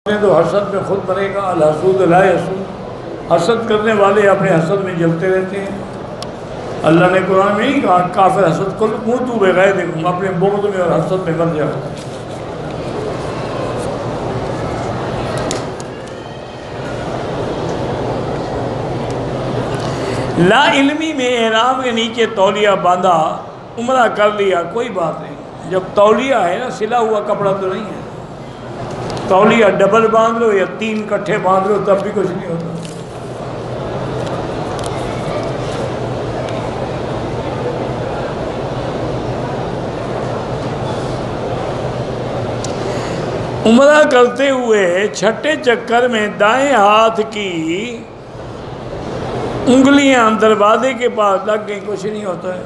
تو حسد میں خود بنے گا، الحسود لا یسود، حسد کرنے والے اپنے حسد میں جلتے رہتے ہیں۔ اللہ نے قرآن میں نہیں کہا کافر حسد کل منہ تو بغیر دیکھوں، اپنے بغض میں اور حسد میں مر جاؤ۔ لا علمی میں احرام کے نیچے تولیہ باندھا، عمرہ کر لیا، کوئی بات نہیں۔ جب تولیہ ہے نا، سلا ہوا کپڑا تو نہیں ہے، تولیہ ڈبل باندھ لو یا 3 کٹھے باندھ لو تب بھی کچھ نہیں ہوتا۔ عمرہ کرتے ہوئے چھٹے چکر میں دائیں ہاتھ کی انگلیاں دروازے کے پاس لگ گئیں، کچھ نہیں ہوتا ہے۔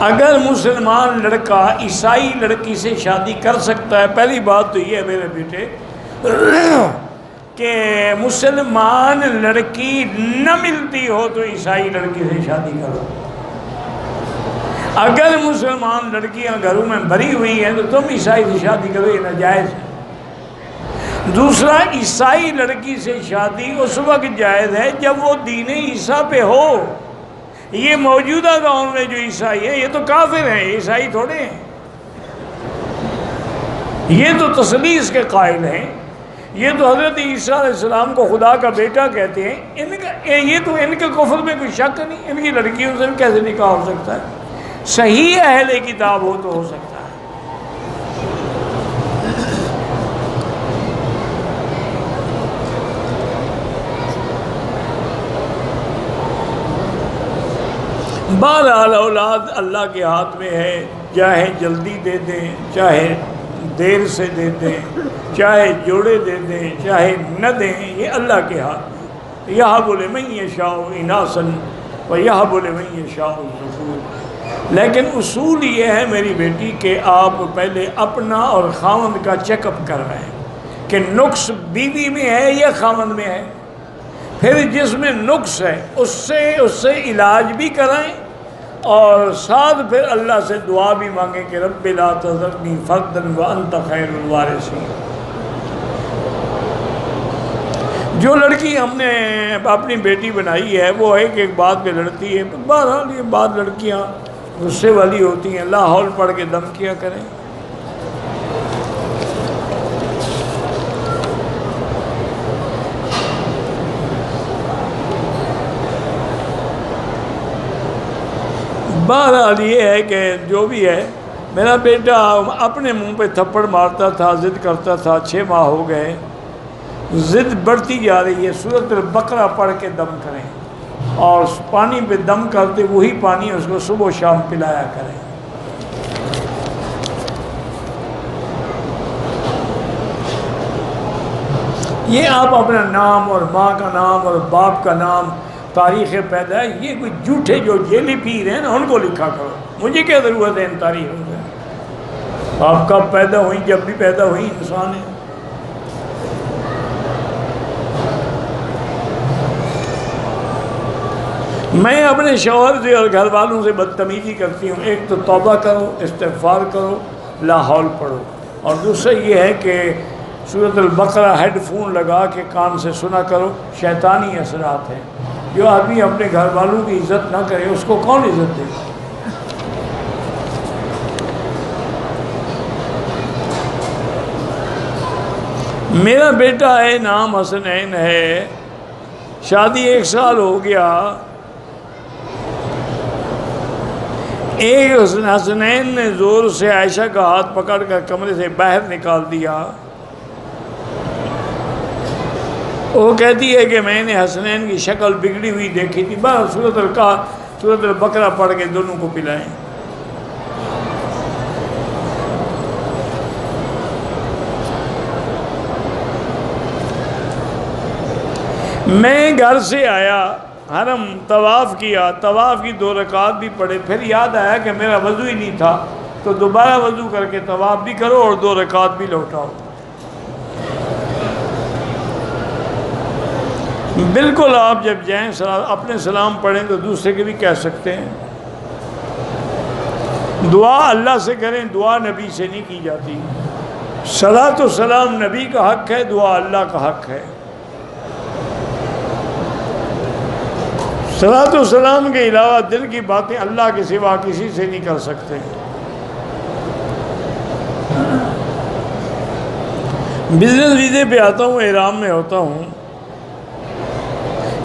اگر مسلمان لڑکا عیسائی لڑکی سے شادی کر سکتا ہے، پہلی بات تو یہ ہے میرے بیٹے کہ مسلمان لڑکی نہ ملتی ہو تو عیسائی لڑکی سے شادی کرو۔ اگر مسلمان لڑکیاں گھروں میں بھری ہوئی ہیں تو تم عیسائی سے شادی کرو، یہ ناجائز ہے۔ دوسرا، عیسائی لڑکی سے شادی اس وقت جائز ہے جب وہ دین عیسیٰ پہ ہو۔ یہ موجودہ دور میں جو عیسائی ہیں یہ تو کافر ہیں، عیسائی تھوڑے ہیں، یہ تو تثلیث کے قائل ہیں، یہ تو حضرت عیسیٰ علیہ السلام کو خدا کا بیٹا کہتے ہیں۔ یہ تو ان کے کفر میں کوئی شک نہیں، ان کی لڑکیوں سے کیسے نکاح ہو سکتا ہے؟ صحیح اہل کتاب ہو تو ہو سکتا ہے۔ بہرحال اولاد اللہ کے ہاتھ میں ہے، چاہے جلدی دے دیں، چاہے دیر سے دے دیں، چاہے جوڑے دے دیں، چاہے نہ دیں، یہ اللہ کے ہاتھ میں۔ یہب لمن یشاء اناثا ویہب لمن یشاء الذکور۔ لیکن اصول یہ ہے میری بیٹی کہ آپ پہلے اپنا اور خاوند کا چیک اپ کر رہے ہیں کہ نقص بیوی میں ہے یا خاوند میں ہے۔ پھر جس میں نقص ہے اس سے علاج بھی کرائیں اور ساتھ پھر اللہ سے دعا بھی مانگیں کہ رب لا تذرنی فردا وانت خیر الوارثین۔ جو لڑکی ہم نے اپنی بیٹی بنائی ہے وہ ایک بات پہ لڑتی ہے، بہرحال یہ بات لڑکیاں غصے والی ہوتی ہیں، لا حول پڑھ کے دم کیا کریں۔ بہرحال یہ ہے کہ جو بھی ہے، میرا بیٹا اپنے منہ پہ تھپڑ مارتا تھا، ضد کرتا تھا، 6 ماہ ہو گئے، ضد بڑھتی جا رہی ہے۔ سورۃ البقرہ پڑھ کے دم کریں اور پانی پہ دم کرتے وہی پانی اس کو صبح و شام پلایا کریں۔ یہ آپ اپنا نام اور ماں کا نام اور باپ کا نام، تاریخ پیدا ہے، یہ کوئی جھوٹے جو جیلی پیر ہیں نا ان کو لکھا کرو، مجھے کیا ضرورت ہے ان تاریخوں سے؟ آپ کب پیدا ہوئی؟ جب بھی پیدا ہوئی انسان ہے۔ میں اپنے شوہر سے اور گھر والوں سے بدتمیزی کرتی ہوں، ایک تو توبہ کرو، استغفار کرو، لا حول پڑھو، اور دوسرا یہ ہے کہ سورۃ البقرہ ہیڈ فون لگا کے کان سے سنا کرو، شیطانی اثرات ہیں۔ جو آدمی اپنے گھر والوں کی عزت نہ کرے اس کو کون عزت دے گا؟ میرا بیٹا ہے، نام حسنین ہے، شادی 1 سال ہو گیا۔ ایک حسنین نے زور سے عائشہ کا ہاتھ پکڑ کر کمرے سے باہر نکال دیا۔ وہ کہتی ہے کہ میں نے حسنین کی شکل بگڑی ہوئی دیکھی تھی، بس سورۃ البقرہ پڑھ کے دونوں کو پلائیں۔ میں گھر سے آیا، حرم طواف کیا، طواف کی 2 رکعت بھی پڑھے، پھر یاد آیا کہ میرا وضو ہی نہیں تھا، تو دوبارہ وضو کر کے طواف بھی کرو اور 2 رکعت بھی لوٹاؤ۔ بالکل آپ جب جائیں اپنے سلام پڑھیں تو دوسرے کے بھی کہہ سکتے ہیں۔ دعا اللہ سے کریں، دعا نبی سے نہیں کی جاتی۔ صلاۃ و سلام نبی کا حق ہے، دعا اللہ کا حق ہے۔ صلاۃ و سلام کے علاوہ دل کی باتیں اللہ کے سوا کسی سے نہیں کر سکتے۔ بزنس ویزے پہ آتا ہوں، احرام میں ہوتا ہوں۔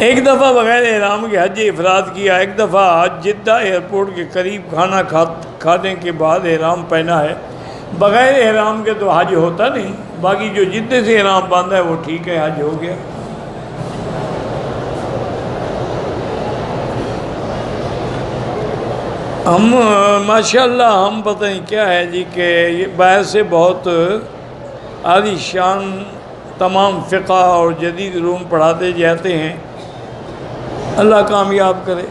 ایک دفعہ بغیر احرام کے حج افراد کیا، ایک دفعہ جدہ ایئرپورٹ کے قریب کھانا کھانے کے بعد احرام پہنا ہے۔ بغیر احرام کے تو حج ہوتا نہیں، باقی جو جدے سے احرام باندھا ہے وہ ٹھیک ہے، حج ہو گیا۔ ہم ماشاءاللہ ہم پتہ نہیں کیا ہے جی کہ یہ باہر سے بہت عالی شان تمام فقہ اور جدید علوم پڑھاتے جاتے ہیں، اللہ کامیاب کرے۔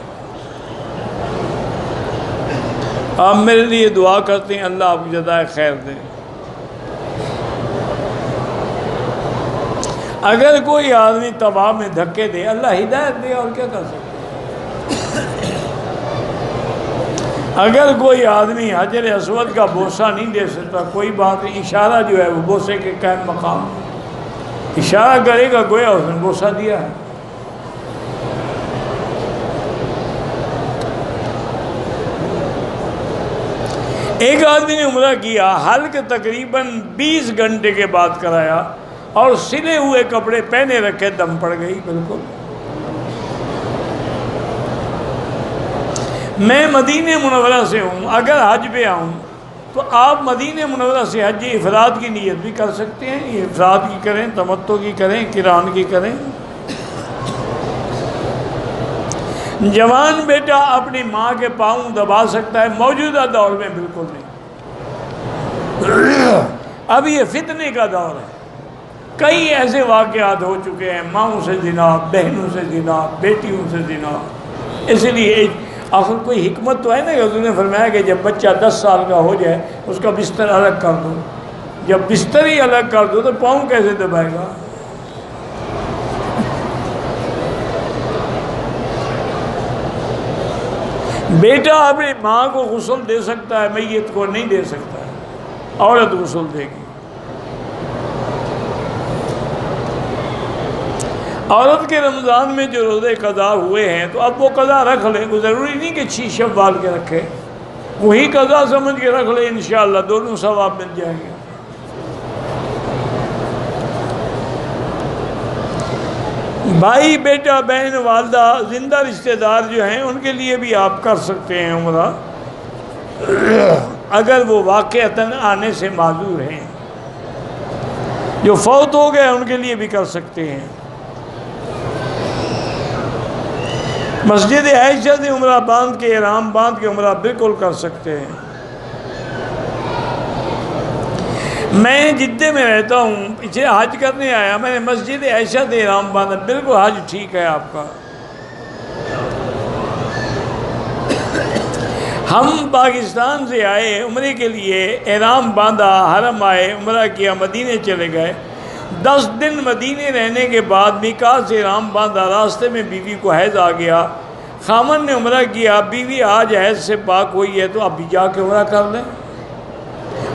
آپ میرے لیے دعا کرتے ہیں، اللہ آپ کو جزائے خیر دے۔ اگر کوئی آدمی طواف میں دھکے دے، اللہ ہدایت دے، اور کیا کر سکتے۔ اگر کوئی آدمی حجر اسود کا بوسہ نہیں دے سکتا، کوئی بات نہیں، اشارہ جو ہے وہ بوسے کے قائم مقام، اشارہ کرے گا گویا اس نے بوسہ دیا ہے۔ ایک آدمی نے عمرہ کیا، حلق تقریباً 20 گھنٹے کے بعد کرایا اور سلے ہوئے کپڑے پہنے رکھے، دم پڑ گئی بالکل۔ میں مدینہ منورہ سے ہوں، اگر حج پہ آؤں تو آپ مدینہ منورہ سے حج افراد کی نیت بھی کر سکتے ہیں، یہ افراد کی کریں، تمتع کی کریں، قران کی کریں۔ جوان بیٹا اپنی ماں کے پاؤں دبا سکتا ہے، موجودہ دور میں بالکل نہیں۔ اب یہ فتنے کا دور ہے، کئی ایسے واقعات ہو چکے ہیں، ماؤں سے زنا، بہنوں سے زنا، بیٹیوں سے زنا۔ اس لیے آخر کوئی حکمت تو ہے نا کہ حضور نے فرمایا کہ جب بچہ 10 سال کا ہو جائے اس کا بستر الگ کر دو۔ جب بستر ہی الگ کر دو تو پاؤں کیسے دبائے گا؟ بیٹا اپنی ماں کو غسل دے سکتا ہے، میت کو نہیں دے سکتا ہے، عورت غسل دے گی۔ عورت کے رمضان میں جو روزے قضا ہوئے ہیں تو اب وہ قضا رکھ لیں، وہ ضروری نہیں کہ 6 شوال کے رکھے، وہی قضا سمجھ کے رکھ لیں، انشاءاللہ دونوں ثواب مل جائیں گے۔ بھائی، بیٹا، بہن، والدہ، زندہ رشتہ دار جو ہیں ان کے لیے بھی آپ کر سکتے ہیں عمرہ، اگر وہ واقعتاً آنے سے معذور ہیں۔ جو فوت ہو گئے ان کے لیے بھی کر سکتے ہیں۔ مسجد عائشہ سے عمرہ باندھ کے، احرام باندھ کے عمرہ بالکل کر سکتے ہیں۔ میں جدے میں رہتا ہوں، پیچھے حج کرنے آیا، میں نے مسجد عائشہ سے احرام باندھا، بالکل حج ٹھیک ہے آپ کا۔ ہم پاکستان سے آئے عمرے کے لیے، احرام باندھا، حرم آئے، عمرہ کیا، مدینے چلے گئے۔ 10 دن مدینے رہنے کے بعد میقات سے احرام باندھا، راستے میں بیوی کو حیض آ گیا، خامن نے عمرہ کیا، بیوی آج حیض سے پاک ہوئی ہے تو اب بھی جا کے عمرہ کر لیں۔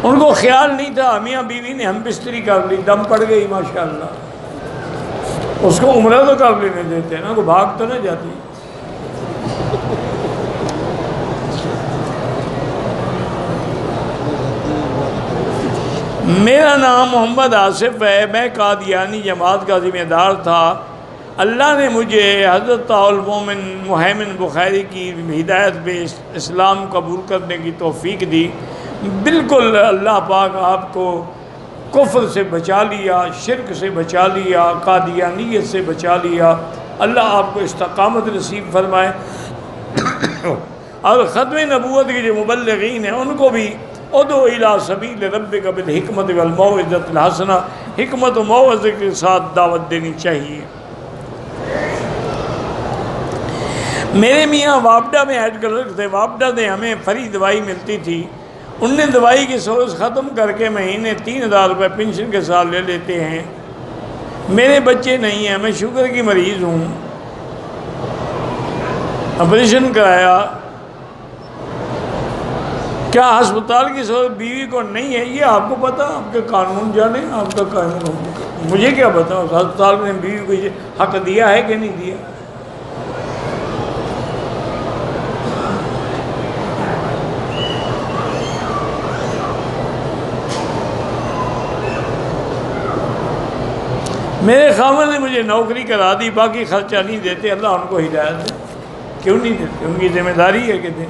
ان کو خیال نہیں تھا، میاں بیوی نے ہم بستری کر لی، دم پڑ گئی ماشاءاللہ۔ اس کو عمرہ تو کر لینے دیتے نا، کو بھاگ تو نہ جاتی۔ میرا نام محمد آصف ہے، میں قادیانی جماعت کا ذمہ دار تھا۔ اللہ نے مجھے حضرت المومن محیمن بخاری کی ہدایت پہ اسلام قبول کرنے کی توفیق دی۔ بالکل اللہ پاک آپ کو کفر سے بچا لیا، شرک سے بچا لیا، قادیانیت سے بچا لیا۔ اللہ آپ کو استقامت نصیب فرمائے، اور ختم نبوت کے جو مبلغین ہیں ان کو بھی ادعو الی سبیل ربک بالحکمت والموعظۃ الحسنہ، حکمت و موعظے کے ساتھ دعوت دینی چاہیے۔ میرے میاں وابڈا میں ہیڈ کلرک تھے، وابڈا سے ہمیں فری دوائی ملتی تھی، ان نے دوائی کی سورس ختم کر کے مہینے 3000 روپے پینشن کے ساتھ لے لیتے ہیں۔ میرے بچے نہیں ہیں، میں شوگر کی مریض ہوں، آپریشن کرایا، کیا ہسپتال کی سہولت بیوی کو نہیں ہے؟ یہ آپ کو پتا، آپ کے قانون جانے، آپ کا قانون، مجھے کیا پتا اس ہسپتال نے بیوی کو یہ حق دیا ہے کہ نہیں دیا۔ میرے خاوند نے مجھے نوکری کرا دی، باقی خرچہ نہیں دیتے، اللہ ان کو ہدایت دے۔ کیوں نہیں دیتے؟ ان کی ذمہ داری ہے کہ دیں۔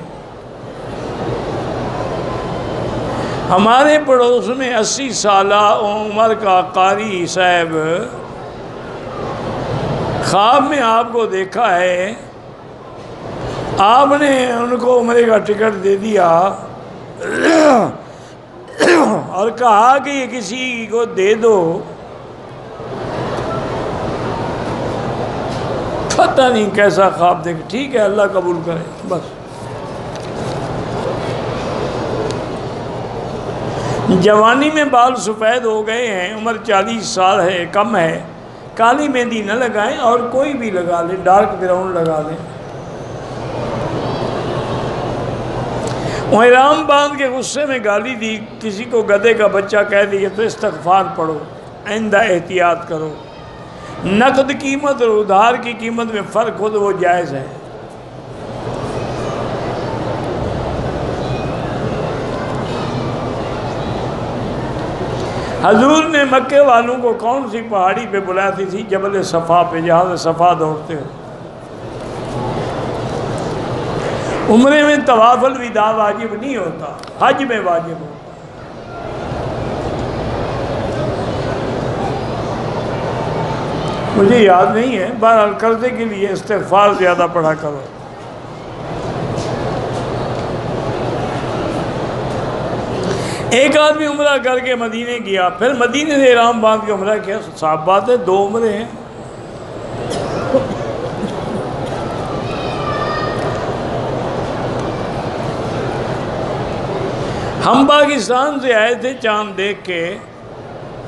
ہمارے پڑوس میں 80 سالہ عمر کا قاری صاحب، خواب میں آپ کو دیکھا ہے، آپ نے ان کو عمرے کا ٹکٹ دے دیا اور کہا کہ یہ کسی کو دے دو، پتہ نہیں کیسا خواب دیکھ۔ ٹھیک ہے، اللہ قبول کرے بس۔ جوانی میں بال سفید ہو گئے ہیں، عمر 40 سال ہے، کم ہے، کالی مہندی نہ لگائیں اور کوئی بھی لگا لیں، ڈارک براؤن لگا لیں۔ احرام باندھ کے غصے میں گالی دی، کسی کو گدھے کا بچہ کہہ دیا تو استغفار پڑھو، آئندہ احتیاط کرو۔ نقد قیمت اور ادھار کی قیمت میں فرق ہو تو وہ جائز ہے۔ حضور نے مکے والوں کو کون سی پہاڑی پہ بلاتی تھی؟ جبل صفا پہ، جہاں سے صفا دوڑتے ہو۔ عمرے میں طواف الوداع واجب نہیں ہوتا، حج میں واجب ہوتا۔ مجھے یاد نہیں ہے، بہرحال قرضے کے لیے استغفار زیادہ پڑھا کرو۔ ایک آدمی عمرہ کر کے مدینے گیا، پھر مدینے سے احرام باندھ کے عمرہ کیا، صاف بات ہے 2 عمرے ہیں۔ ہم پاکستان سے آئے تھے چاند دیکھ کے،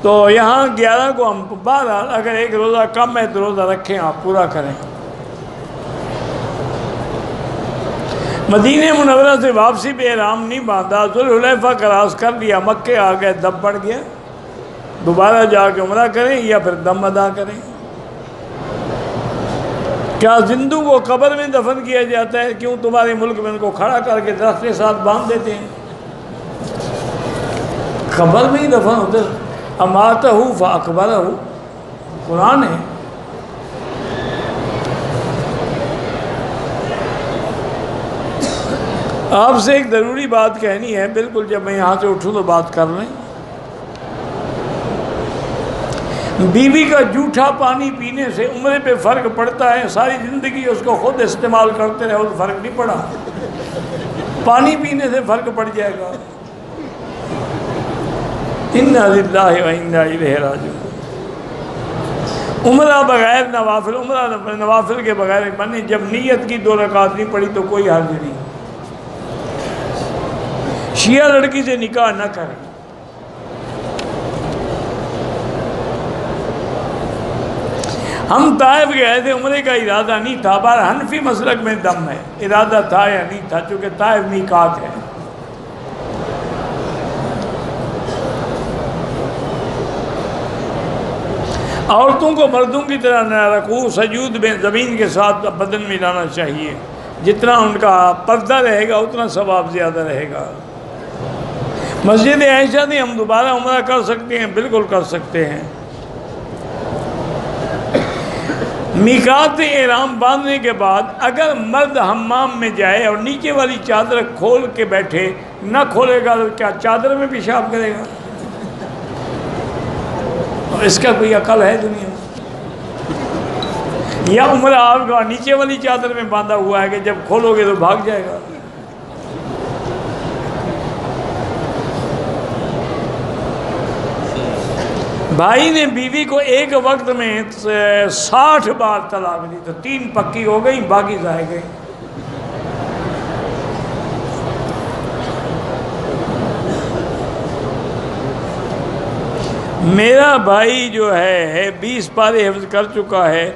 تو یہاں 11 کو ہم، بہرحال اگر ایک روزہ کم ہے تو روزہ رکھیں، آپ پورا کریں۔ مدینہ منورہ سے واپسی پہ احرام نہیں باندھا، ذوالحلیفہ کراس کر لیا، مکے آ گئے، دم بڑھ گیا، دوبارہ جا کے عمرہ کریں یا پھر دم ادا کریں۔ کیا زندوں کو قبر میں دفن کیا جاتا ہے؟ کیوں تمہارے ملک میں ان کو کھڑا کر کے درخت کے ساتھ باندھ دیتے ہیں؟ قبر میں ہی دفن ہوتے، اماتہ فاکبرہ، قرآن ہے۔ آپ سے ایک ضروری بات کہنی ہے، بالکل جب میں یہاں سے اٹھوں تو بات کر لیں۔ بیوی کا جھوٹا پانی پینے سے عمرے پہ فرق پڑتا ہے؟ ساری زندگی اس کو خود استعمال کرتے رہے تو فرق نہیں پڑا، پانی پینے سے فرق پڑ جائے گا۔ انا للہ و انا الیہ راجعون۔ عمرہ بغیر نوافل، عمرہ نوافل کے بغیر بنے، جب نیت کی 2 رکعت نہیں پڑی تو کوئی حرج نہیں۔ شیعہ لڑکی سے نکاح نہ کریں۔ ہم طائف گئے تھے، عمرے کا ارادہ نہیں تھا، بہر حنفی مسلک میں دم ہے، ارادہ تھا یا نہیں تھا، چونکہ طائف میقات ہے۔ عورتوں کو مردوں کی طرح نہ رکوع سجود میں زمین کے ساتھ بدن ملانا چاہیے، جتنا ان کا پردہ رہے گا اتنا ثواب زیادہ رہے گا۔ مسجد عائشہ نے ہم دوبارہ عمرہ کر سکتے ہیں؟ بالکل کر سکتے ہیں۔ میقات احرام باندھنے کے بعد اگر مرد حمام میں جائے اور نیچے والی چادر کھول کے بیٹھے، نہ کھولے گا تو کیا چادر میں پیشاب کرے گا؟ اس کا کوئی عقل ہے دنیا میں؟ یا عمرہ آپ کا نیچے والی چادر میں باندھا ہوا ہے کہ جب کھولو گے تو بھاگ جائے گا؟ بھائی نے بیوی کو ایک وقت میں 60 بار طلاق دی تو 3 پکی ہو گئی، باقی ضائع گئی۔ میرا بھائی جو ہے 20 پارے حفظ کر چکا ہے،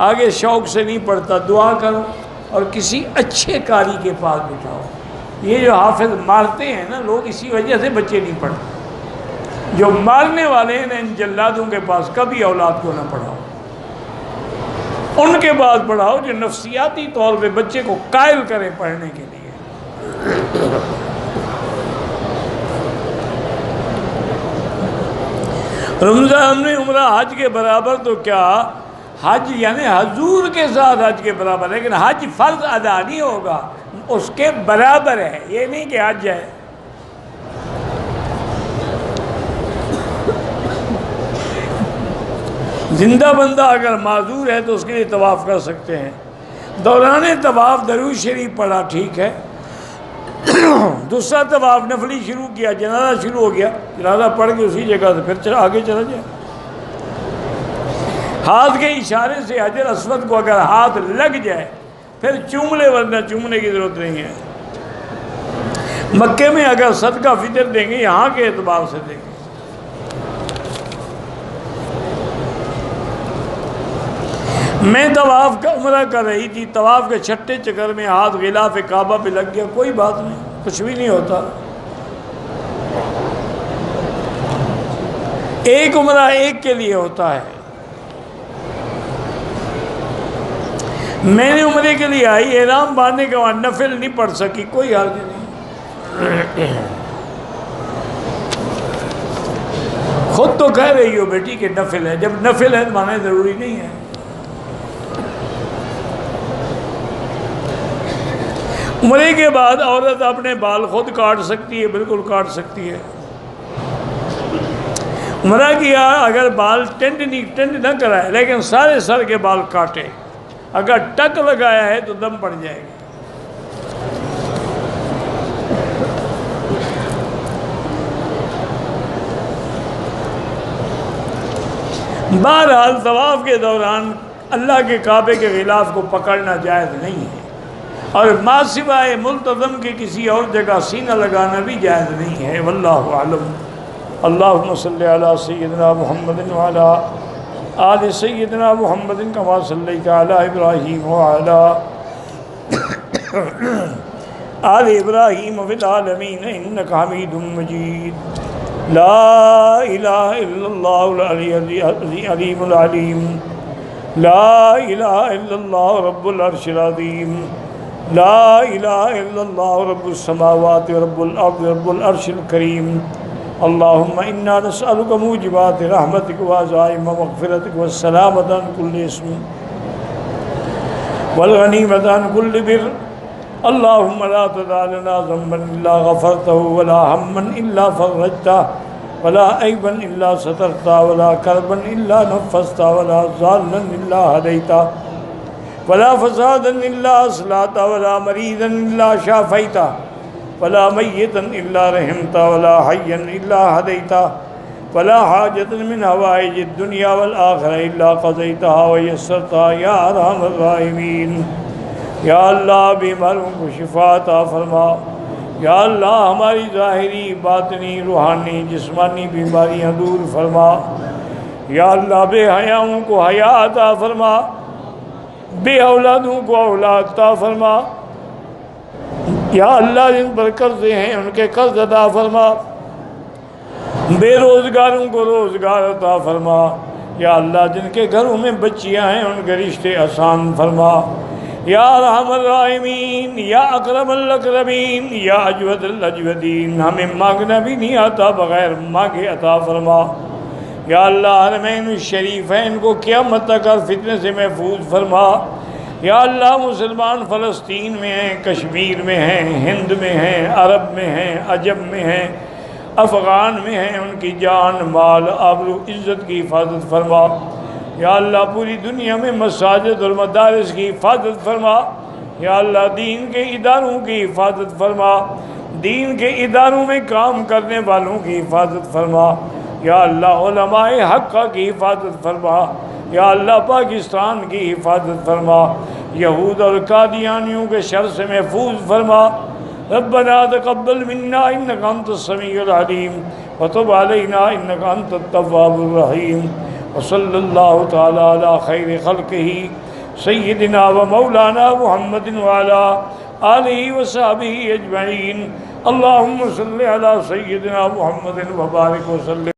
آگے شوق سے نہیں پڑھتا، دعا کرو اور کسی اچھے قاری کے پاس بٹھاؤ۔ یہ جو حافظ مارتے ہیں نا لوگ، اسی وجہ سے بچے نہیں پڑھتے۔ جو مارنے والے ہیں ان جلادوں کے پاس کبھی اولاد کو نہ پڑھاؤ، ان کے بعد پڑھاؤ جو نفسیاتی طور پہ بچے کو قائل کرے پڑھنے کے لیے۔ رمضان میں عمرہ حج کے برابر تو کیا، حج یعنی حضور کے ساتھ حج کے برابر، لیکن حج فرض ادا نہیں ہوگا، اس کے برابر ہے، یہ نہیں کہ حج ہے۔ زندہ بندہ اگر معذور ہے تو اس کے لیے طواف کر سکتے ہیں۔ دوران طواف درود شریف پڑھا ٹھیک ہے، دوسرا طواف نفلی شروع کیا، جنازہ شروع ہو گیا، جنازہ پڑھ کے اسی جگہ سے پھر آگے چلا جائے۔ ہاتھ کے اشارے سے حجر اسود کو اگر ہاتھ لگ جائے پھر چوم لے، ورنہ چومنے کی ضرورت نہیں ہے۔ مکے میں اگر صدقہ فطر دیں گے یہاں کے اعتبار سے دیں گے۔ میں طواف کا عمرہ کر رہی تھی، طواف کے چھٹے چکر میں ہاتھ غلاف کعبہ پہ لگ گیا، کوئی بات نہیں، کچھ بھی نہیں ہوتا۔ ایک عمرہ ایک کے لیے ہوتا ہے۔ میں نے عمرے کے لیے آئی، احرام باندھنے کے بعد نفل نہیں پڑھ سکی، کوئی حرج نہیں۔ خود تو کہہ رہی ہو بیٹی کہ نفل ہے، جب نفل ہے مانے ضروری نہیں ہے۔ عمرے کے بعد عورت اپنے بال خود کاٹ سکتی ہے، بالکل کاٹ سکتی ہے۔ عمرہ کیا اگر بال ٹینڈ نہ کرائے لیکن سارے سر کے بال کاٹے، اگر ٹک لگایا ہے تو دم پڑ جائے گی۔ بہرحال طواف کے دوران اللہ کے کعبے کے غلاف کو پکڑنا جائز نہیں ہے، اور ما سوائے ملتزم کے کسی اور جگہ سینہ لگانا بھی جائز نہیں ہے۔ واللہ اعلم۔ اللہم صلی علی سیدنا محمد وعلی آل سیدنا محمد کما صلیت علی ابراہیم وعلی آل ابراہیم فی العالمین انک حمید مجید۔ لا الہ الا اللہ العلی العلیم العلیم، لا الہ الا اللہ رب العرش العظیم، لا الہ الا اللہ رب السماوات ورب الارض رب العرش الکریم۔ اللہم انا نسألک موجبات رحمتک وعزائم مغفرتک والسلامۃ عن کل اسم والغنیمۃ عن کل بر۔ اللہم لا تدع لنا ذنبا الا غفرتہ ولا ہما الا فرجتہ ولا عیبا الا سترتہ ولا کربا الا نفستہ ولا ضالا الا ہدیتہ ولا فسادا الا اصلاحتہ ولا مریضا الا شافیتہ ولا میتا الا رحمتہ ولا حیا الا ہدیتہ ولا حاجۃ من حوائج الدنیا والآخرہ الا قضیتہا ویسرتہا یا ارحم الراحمین۔ یا اللہ بیماروں کو شفا عطا فرما، یا اللہ ہماری ظاہری باطنی روحانی جسمانی بیماریاں دور فرما، یا اللہ بے حیاؤں کو حیا عطا فرما، بے اولادوں کو اولاد عطا فرما، یا اللہ جن پر قرضے ہیں ان کے قرض عطا فرما، بے روزگاروں کو روزگار عطا فرما، یا اللہ جن کے گھروں میں بچیاں ہیں ان کے رشتے آسان فرما، یا ارحم الراحمین، یا اکرم الاکرمین، یا اجود الاجودین۔ ہمیں مانگنا بھی نہیں آتا، بغیر مانگے عطا فرما۔ یا اللہ حرمین الشریفین کو قیامت تک ہر فتنے سے محفوظ فرما۔ یا اللہ مسلمان فلسطین میں ہیں، کشمیر میں ہیں، ہند میں ہیں، عرب میں ہیں، عجم میں ہیں، افغان میں ہیں، ان کی جان مال آبرو عزت کی حفاظت فرما۔ یا اللہ پوری دنیا میں مساجد اور مدارس کی حفاظت فرما۔ یا اللہ دین کے اداروں کی حفاظت فرما، دین کے اداروں میں کام کرنے والوں کی حفاظت فرما۔ یا اللہ علماء حق کی حفاظت فرما۔ یا اللہ پاکستان کی حفاظت فرما، یہود اور قادیانیوں کے شر سے محفوظ فرما۔ ربنا تقبل منا انک انت السمیع العلیم وتب علینا انک انت التواب الرحیم۔ وصلی اللہ تعالی علی خیر خلقہ سیدنا و مولانا محمد وعلی آلہ وصحبہ اجمعین۔ اللہم صلی علی سیدنا محمد وبارک وسلم۔